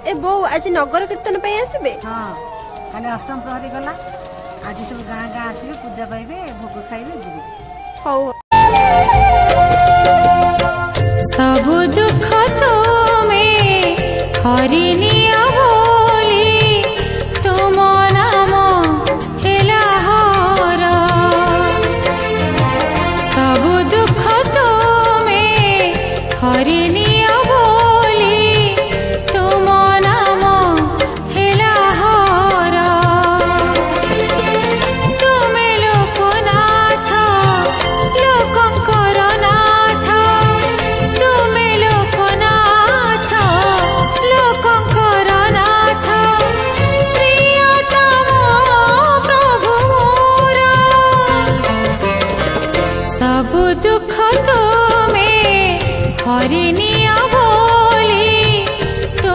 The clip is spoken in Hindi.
ए बो आज नगर कीर्तन पे आसबे। हाँ काली अष्टम प्रहरी गला आज सब गाँ गाँ आसबे पूजा पाइबे भोग खाइबे जीवे। हौ सब दुख तुम्हें हरिनिया बोली तुम नाम हेला हर। सब दुख तुम्हें हरिनिया बोली तुम नाम हेला हर। तुमे लोकनाथ लोकंकर नाथ तुमे लोकनाथ लोकंकर नाथ प्रियतम प्रभु मोर। सब दुख तुम्हें हरिनी